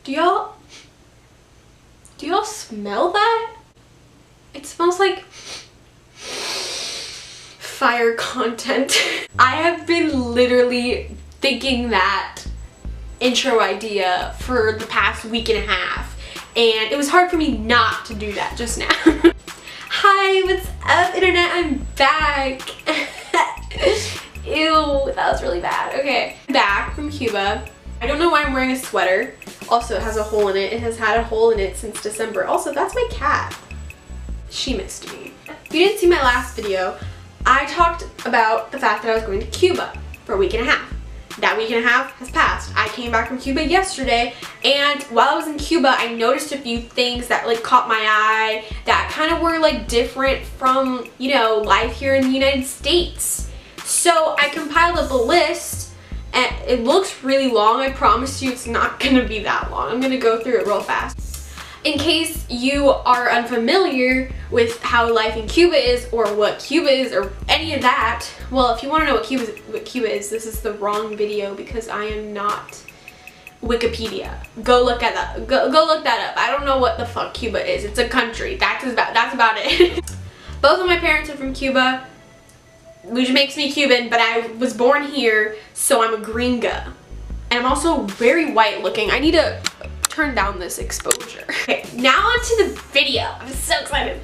Do y'all smell that? It smells like fire content. I have been literally thinking that intro idea for the past week and a half, and it was hard for me not to do that just now. Hi, what's up, internet? I'm back. Ew, that was really bad. Okay, back from Cuba. I don't know why I'm wearing a sweater. Also, it has a hole in it. It has had a hole in it since December. Also, that's my cat. She missed me. If you didn't see my last video, I talked about the fact that I was going to Cuba for a week and a half. That week and a half has passed. I came back from Cuba yesterday, and while I was in Cuba, I noticed a few things that like caught my eye that kind of were like different from, you know, life here in the United States. So I compiled up a list, and it looks really long. I promise you it's not gonna be that long. I'm gonna go through it real fast. In case you are unfamiliar with how life in Cuba is, or what Cuba is, or any of that, well, if you want to know what Cuba is, this is the wrong video because I am not Wikipedia. Go look at that. Go look that up. I don't know what the fuck Cuba is. It's a country. That's about it. Both of my parents are from Cuba, which makes me Cuban, but I was born here, so I'm a gringa. And I'm also very white looking. I need to turn down this exposure. Okay, now onto the video. I'm so excited.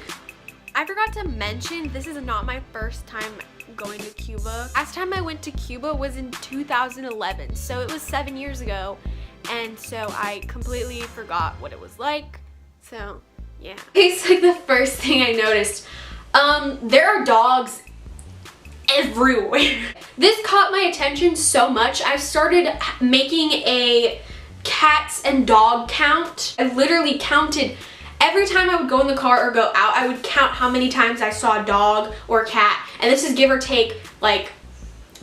I forgot to mention, this is not my first time going to Cuba. Last time I went to Cuba was in 2011, so it was 7 years ago, and so I completely forgot what it was like. So yeah. It's like the first thing I noticed. There are dogs everywhere. This caught my attention so much, I started making a cats and dog count. I literally counted every time I would go in the car or go out. I would count how many times I saw a dog or a cat, and this is give or take like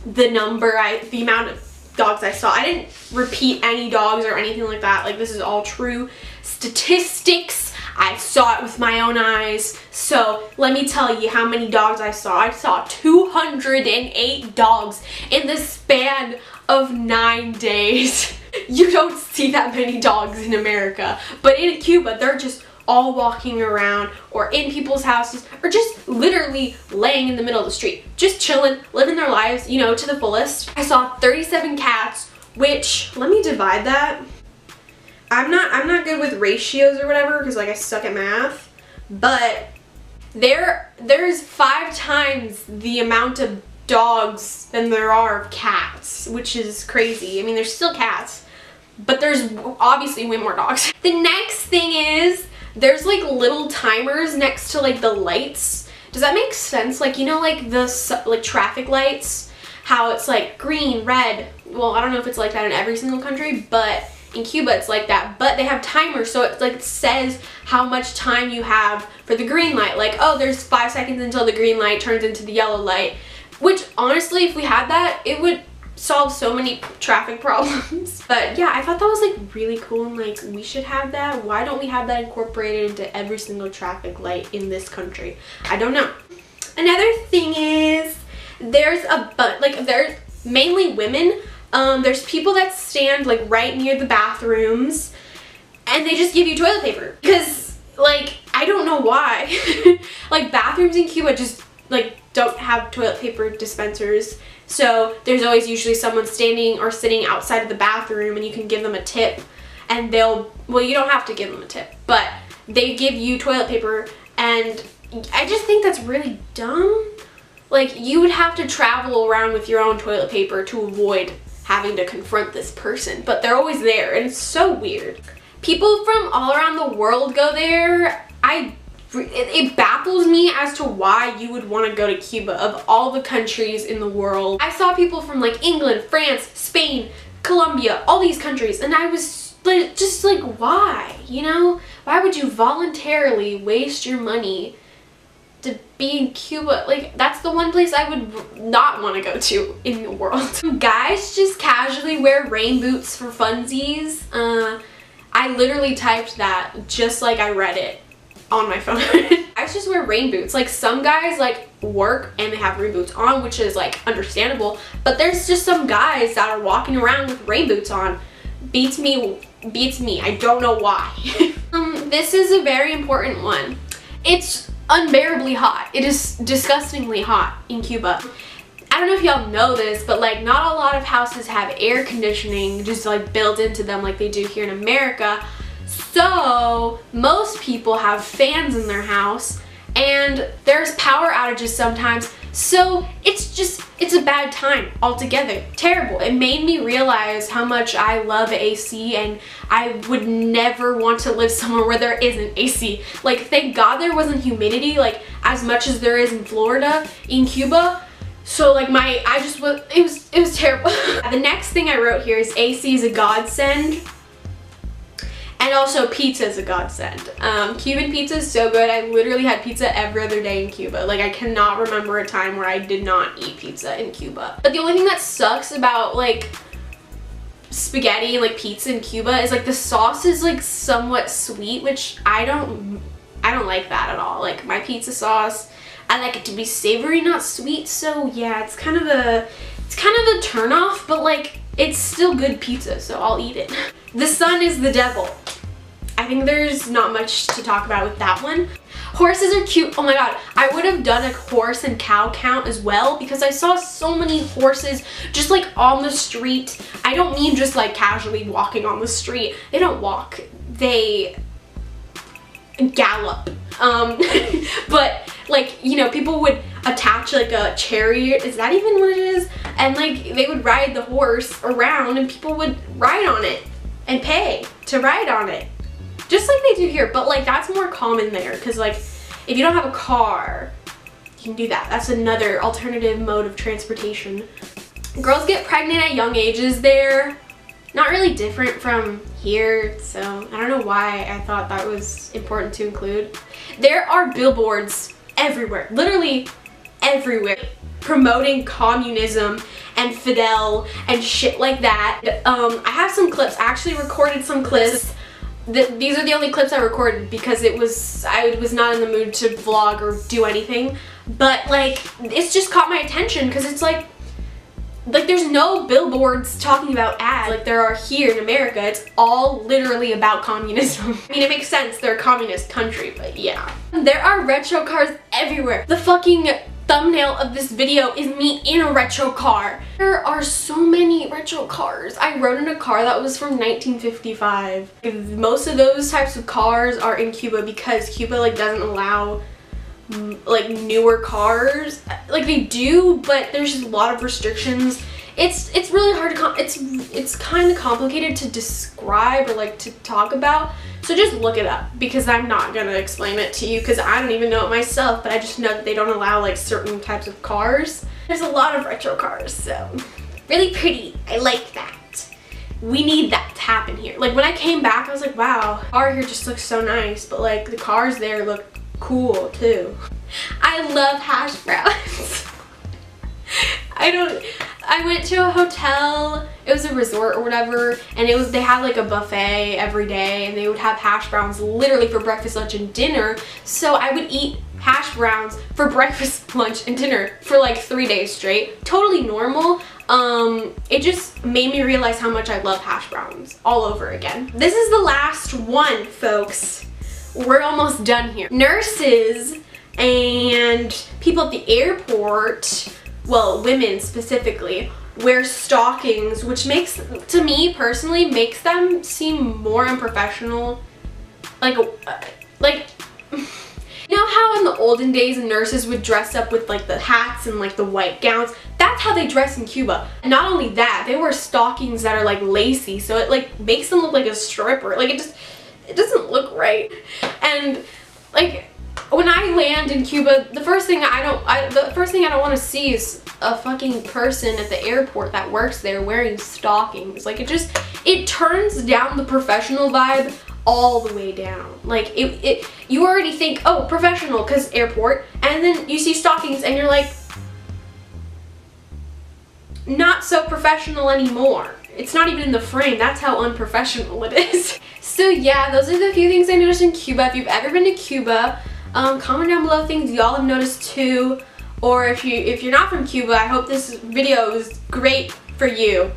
the amount of dogs I saw. I didn't repeat any dogs or anything like that. Like, this is all true statistics. I saw it with my own eyes. So let me tell you how many dogs I saw. I saw 208 dogs in the span of 9 days. You don't see that many dogs in America, but in Cuba, they're just all walking around or in people's houses or just literally laying in the middle of the street, just chilling, living their lives, you know, to the fullest. I saw 37 cats, which, let me divide that. I'm not good with ratios or whatever because like I suck at math, but there's 5 times the amount of dogs than there are of cats, which is crazy. I mean, there's still cats, but there's obviously way more dogs. The next thing is there's like little timers next to like the lights. Does that make sense? Like, you know, like the like traffic lights, how it's like green, red. Well, I don't know if it's like that in every single country, but in Cuba it's like that. But they have timers, so it's like it says how much time you have for the green light. Like, oh, there's 5 seconds until the green light turns into the yellow light. Which, honestly, if we had that, it would solve so many traffic problems. But yeah, I thought that was like really cool, and like we should have that. Why don't we have that incorporated into every single traffic light in this country? I don't know. Another thing is there's mainly women. There's people that stand like right near the bathrooms, and they just give you toilet paper because like I don't know why. Like, bathrooms in Cuba just like don't have toilet paper dispensers, so there's always usually someone standing or sitting outside of the bathroom, and you can give them a tip, and well, you don't have to give them a tip, but they give you toilet paper, and I just think that's really dumb. Like, you would have to travel around with your own toilet paper to avoid having to confront this person, but they're always there, and it's so weird. People from all around the world go there. It baffles me as to why you would want to go to Cuba of all the countries in the world. I saw people from like England, France, Spain, Colombia, all these countries, and I was like, just like, why? You know? Why would you voluntarily waste your money to be in Cuba? Like, that's the one place I would not want to go to in the world. Guys just casually wear rain boots for funsies. I literally typed that just like I read it on my phone. I just wear rain boots. Like, some guys like work and they have rain boots on, which is like understandable, but there's just some guys that are walking around with rain boots on. beats me. I don't know why. This is a very important one. It's unbearably hot. It is disgustingly hot in Cuba. I don't know if y'all know this, but like not a lot of houses have air conditioning just like built into them like they do here in America. So most people have fans in their house and there's power outages sometimes. So it's a bad time altogether. Terrible. It made me realize how much I love AC, and I would never want to live somewhere where there isn't AC. Like, thank God there wasn't humidity like as much as there is in Florida, in Cuba. So like it was terrible. The next thing I wrote here is AC is a godsend. And also pizza is a godsend. Cuban pizza is so good. I literally had pizza every other day in Cuba. Like, I cannot remember a time where I did not eat pizza in Cuba. But the only thing that sucks about like spaghetti and like pizza in Cuba is like the sauce is like somewhat sweet, which I don't like that at all. Like, my pizza sauce, I like it to be savory, not sweet. So yeah, it's kind of a turn off, but like it's still good pizza, so I'll eat it. The sun is the devil. I think there's not much to talk about with that one. Horses are cute. Oh my god, I would have done a horse and cow count as well because I saw so many horses just like on the street. I don't mean just like casually walking on the street. They don't walk, they gallop. But like, you know, people would attach like a chariot, is that even what it is? And like they would ride the horse around and people would ride on it and pay to ride on it. Just like they do here, but like that's more common there because like if you don't have a car, you can do that. That's another alternative mode of transportation. Girls get pregnant at young ages there. Not really different from here, so I don't know why I thought that was important to include. There are billboards everywhere, literally everywhere, promoting communism and Fidel and shit like that. I have some clips. I actually recorded some clips. These are the only clips I recorded because I was not in the mood to vlog or do anything. But like, it's just caught my attention because it's like there's no billboards talking about ads like there are here in America. It's all literally about communism. I mean, it makes sense, they're a communist country, but yeah. There are retro cars everywhere. The fucking thumbnail of this video is me in a retro car. There are so many retro cars. I rode in a car that was from 1955. Most of those types of cars are in Cuba because Cuba like doesn't allow like newer cars. Like they do, but there's just a lot of restrictions. It's really hard to it's kind of complicated to describe or like to talk about. So just look it up because I'm not gonna explain it to you because I don't even know it myself, but I just know that they don't allow like certain types of cars. There's a lot of retro cars, so really pretty. I like that. We need that to happen here. Like when I came back, I was like, wow, the car here just looks so nice, but like the cars there look cool too. I love hash browns. I went to a hotel, it was a resort or whatever, and they had like a buffet every day and they would have hash browns literally for breakfast, lunch, and dinner. So I would eat hash browns for breakfast, lunch, and dinner for like 3 days straight. Totally normal. It just made me realize how much I love hash browns all over again. This is the last one, folks. We're almost done here. Nurses and people at the airport, well, women specifically, wear stockings, which makes, to me personally, makes them seem more unprofessional. Like, you know how in the olden days nurses would dress up with like the hats and like the white gowns? That's how they dress in Cuba. And not only that, they wear stockings that are like lacy, so it like makes them look like a stripper. Like it doesn't look right. And like when I land in Cuba, the first thing I don't want to see is a fucking person at the airport that works there wearing stockings. Like it turns down the professional vibe all the way down. Like you already think, oh, professional because airport, and then you see stockings and you're like, not so professional anymore. It's not even in the frame. That's how unprofessional it is. So yeah, those are the few things I noticed in Cuba. If you've ever been to Cuba, comment down below things y'all have noticed too. Or if you're not from Cuba, I hope this video was great for you.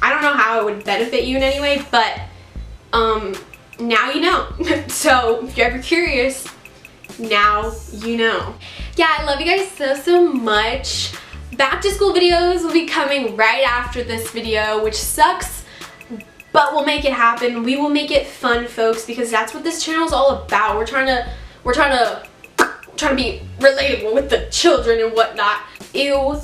I don't know how it would benefit you in any way, but now you know. So if you're ever curious, now you know. Yeah, I love you guys so much. Back to school videos will be coming right after this video, which sucks, but we'll make it happen. We will make it fun, folks, because that's what this channel is all about. We're trying to be relatable with the children and whatnot. Ew.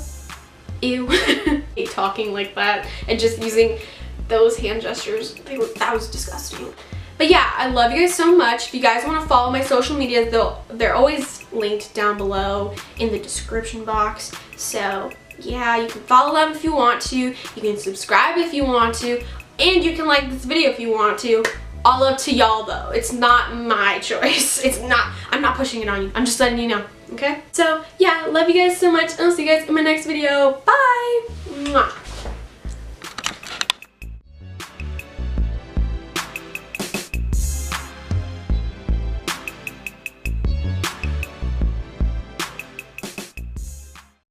Talking like that and just using those hand gestures, that was disgusting. But yeah, I love you guys so much. If you guys want to follow my social medias, they're always linked down below in the description box. So yeah, you can follow them if you want to. You can subscribe if you want to. And you can like this video if you want to. All up to y'all though. It's not my choice. I'm not pushing it on you. I'm just letting you know. Okay? So yeah, love you guys so much. And I'll see you guys in my next video. Bye! Mwah.